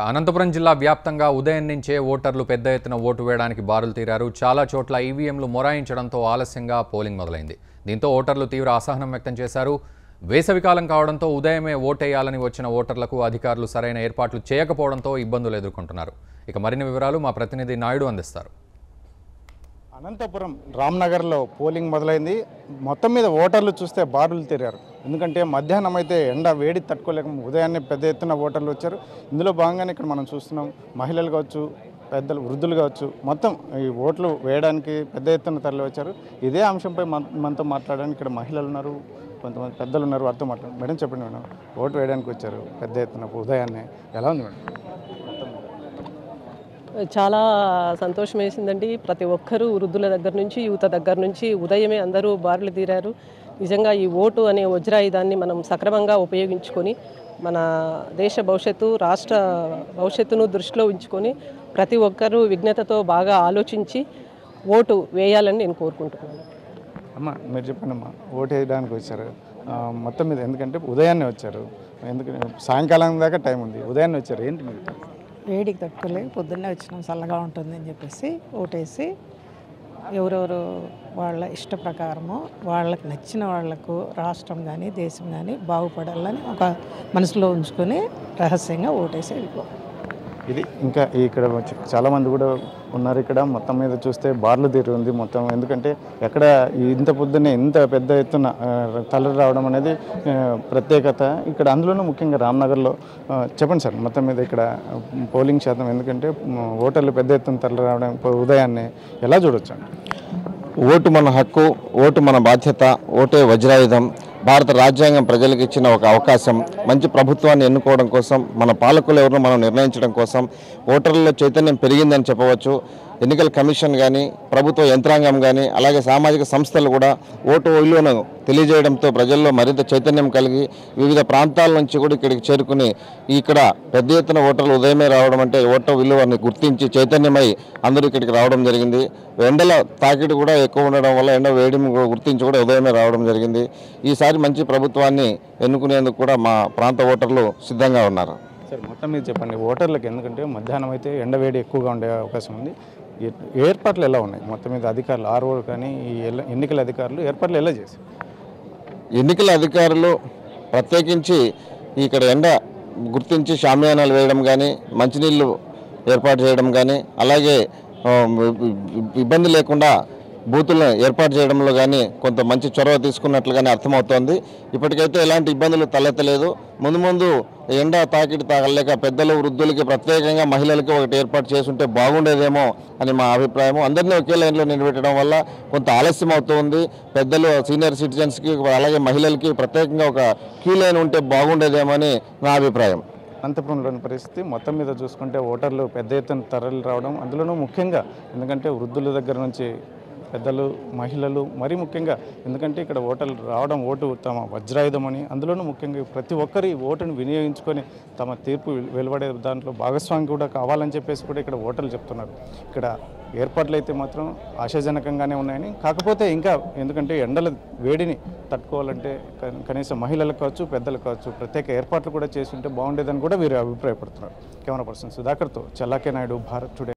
అనంతపురం జిల్లా వ్యాప్తంగా ఉదయం నుంచే ఓటర్లు పెద్ద ఎత్తున ఓటు వేయడానికి బారులు తీరారు. చాలా చోట్ల ఈవీఎంలు మొరాయించడంతో ఆలస్యంగా పోలింగ్ మొదలైంది. దీంతో ఓటర్లు తీవ్ర అసహనం వ్యక్తం చేశారు. వేసవికాలం కావడంతో ఉదయమే ఓటేయాలని వచ్చిన ఓటర్లకు అధికారులు సరైన ఏర్పాట్లు చేయకపోవడంతో ఇబ్బందులు ఎదుర్కొంటున్నారు. ఇక మరిన్ని వివరాలు మా ప్రతినిధి నాయుడు అందిస్తారు. అనంతపురం రామ్నగర్లో పోలింగ్ మొదలైంది. మొత్తం మీద ఓటర్లు చూస్తే బారులు తీరారు. ఎందుకంటే మధ్యాహ్నం అయితే ఎండ వేడి తట్టుకోలేక ఉదయాన్నే పెద్ద ఎత్తున ఓటర్లు వచ్చారు. ఇందులో భాగంగానే ఇక్కడ మనం చూస్తున్నాం, మహిళలు కావచ్చు, పెద్దలు, వృద్ధులు కావచ్చు, మొత్తం ఈ ఓట్లు వేయడానికి పెద్ద ఎత్తున తరలి వచ్చారు. ఇదే అంశంపై మనతో మాట్లాడడానికి ఇక్కడ మహిళలు ఉన్నారు, కొంతమంది పెద్దలు ఉన్నారు. వారితో మాట్లాడారు. మేడం చెప్పండి మేడం, ఓటు వేయడానికి వచ్చారు పెద్ద ఎత్తున ఉదయాన్నే, ఎలా ఉంది మేడం? చాలా సంతోషం వేసిందండి. ప్రతి ఒక్కరూ వృద్ధుల దగ్గర నుంచి యువత దగ్గర నుంచి ఉదయమే అందరూ బారులు తీరారు. నిజంగా ఈ ఓటు అనే వజ్రాయుధాన్ని మనం సక్రమంగా ఉపయోగించుకొని మన దేశ భవిష్యత్తు, రాష్ట్ర భవిష్యత్తును దృష్టిలో ఉంచుకొని ప్రతి ఒక్కరూ విజ్ఞతతో బాగా ఆలోచించి ఓటు వేయాలని నేను కోరుకుంటున్నాను. అమ్మ మీరు చెప్పండి అమ్మా, ఓటు వేయడానికి వచ్చారు మొత్తం మీద, ఎందుకంటే ఉదయాన్నే వచ్చారు, ఎందుకంటే సాయంకాలం దాకా టైం ఉంది, ఉదయాన్నే వచ్చారు, ఏంటి మీరు? వేడికి తట్టుకోలేక పొద్దున్నే వచ్చినాం, చల్లగా ఉంటుందని చెప్పేసి ఓటేసి ఎవరెవరు వాళ్ళ ఇష్ట ప్రకారము వాళ్ళకి నచ్చిన వాళ్లకు రాష్ట్రం కానీ దేశం కానీ బాగుపడాలని ఒక మనసులో ఉంచుకొని రహస్యంగా ఓటేసి వెళ్ళిపో. ఇది ఇంకా ఇక్కడ చాలామంది కూడా ఉన్నారు. ఇక్కడ మొత్తం మీద చూస్తే బార్లు తీరు ఉంది మొత్తం, ఎందుకంటే ఎక్కడ ఇంత పొద్దున్నే ఇంత పెద్ద ఎత్తున తరలి రావడం అనేది ప్రత్యేకత ఇక్కడ. అందులోనూ ముఖ్యంగా రామ్నగర్లో చెప్పండి సార్, మొత్తం మీద ఇక్కడ పోలింగ్ శాతం, ఎందుకంటే ఓటర్లు పెద్ద ఎత్తున తరలి రావడం ఉదయాన్నే ఎలా చూడొచ్చు? ఓటు మన హక్కు, ఓటు మన బాధ్యత, ఓటే వజ్రాయుధం. భారత రాజ్యాంగం ప్రజలకు ఇచ్చిన ఒక అవకాశం. మంచి ప్రభుత్వాన్ని ఎన్నుకోవడం కోసం, మన పాలకులు ఎవరినో మనం నిర్ణయించడం కోసం ఓటర్లలో చైతన్యం పెరిగిందని చెప్పవచ్చు. ఎన్నికల కమిషన్ కానీ, ప్రభుత్వ యంత్రాంగం కానీ, అలాగే సామాజిక సంస్థలు కూడా ఓటు విలువను తెలియజేయడంతో ప్రజల్లో మరింత చైతన్యం కలిగి వివిధ ప్రాంతాల నుంచి కూడా ఇక్కడికి చేరుకుని ఇక్కడ పెద్ద ఎత్తున ఓటర్లు ఉదయమే రావడం అంటే ఓటు విలువని గుర్తించి చైతన్యమై అందరూ ఇక్కడికి రావడం జరిగింది. ఎండల తాకిడి కూడా ఎక్కువ ఉండడం వల్ల ఎండ వేడిని గుర్తించి కూడా ఉదయమే రావడం జరిగింది. ఈసారి మంచి ప్రభుత్వాన్ని ఎన్నుకునేందుకు కూడా మా ప్రాంత ఓటర్లు సిద్ధంగా ఉన్నారు. సార్ మొత్తం మీద చెప్పండి, ఓటర్లకు, ఎందుకంటే మధ్యాహ్నం అయితే ఎండ వేడి ఎక్కువగా ఉండే అవకాశం ఉంది, ఏర్పాట్లు ఎలా ఉన్నాయి? మొత్తం మీద అధికారులు, ఆర్ఓ కానీ ఈ ఎన్నికల అధికారులు ఏర్పాట్లు ఎలా చేశారు? ఎన్నికల అధికారులు ప్రత్యేకించి ఇక్కడ ఎండ గుర్తించి షామియానాలు వేయడం కానీ, మంచినీళ్ళు ఏర్పాటు చేయడం కానీ, అలాగే ఇబ్బంది లేకుండా బూతులను ఏర్పాటు చేయడంలో కానీ కొంత మంచి చొరవ తీసుకున్నట్లుగానే అర్థమవుతోంది. ఇప్పటికైతే ఎలాంటి ఇబ్బందులు తలెత్తలేదు. ముందు ఎండ తాకిడి తాగలేక పెద్దలు, వృద్ధులకి, ప్రత్యేకంగా మహిళలకి ఒకటి ఏర్పాటు చేసుంటే బాగుండేదేమో అని మా అభిప్రాయం. అందరినీ ఒకే లైన్లో నిలబెట్టడం వల్ల కొంత ఆలస్యం అవుతుంది. పెద్దలు, సీనియర్ సిటిజన్స్కి, అలాగే మహిళలకి ప్రత్యేకంగా ఒక క్యూ లైన్ ఉంటే బాగుండేదేమో అని నా అభిప్రాయం. అనంతపురంలోని పరిస్థితి మొత్తం మీద చూసుకుంటే ఓటర్లు పెద్ద ఎత్తున తరలి రావడం, అందులోనూ ముఖ్యంగా ఎందుకంటే వృద్ధుల దగ్గర నుంచి పెద్దలు, మహిళలు, మరీ ముఖ్యంగా ఎందుకంటే ఇక్కడ ఓటర్లు రావడం, ఓటు తమ వజ్రాయుధం అని, అందులోనూ ముఖ్యంగా ప్రతి ఒక్కరి ఓటును వినియోగించుకొని తమ తీర్పు వెలువడే దాంట్లో భాగస్వామి కూడా కావాలని చెప్పేసి కూడా ఇక్కడ ఓటర్లు చెప్తున్నారు. ఇక్కడ ఏర్పాట్లు అయితే మాత్రం ఆశాజనకంగానే ఉన్నాయని, కాకపోతే ఇంకా ఎందుకంటే ఎండల వేడిని తట్టుకోవాలంటే కనీసం మహిళలకు కావచ్చు, పెద్దలకు కావచ్చు ప్రత్యేక ఏర్పాట్లు కూడా చేసి ఉంటే బాగుండేదని కూడా వీరు అభిప్రాయపడుతున్నారు. కెమెరా పర్సన్ సుధాకర్తో చల్లాకే నాయుడు, భారత్ టుడే.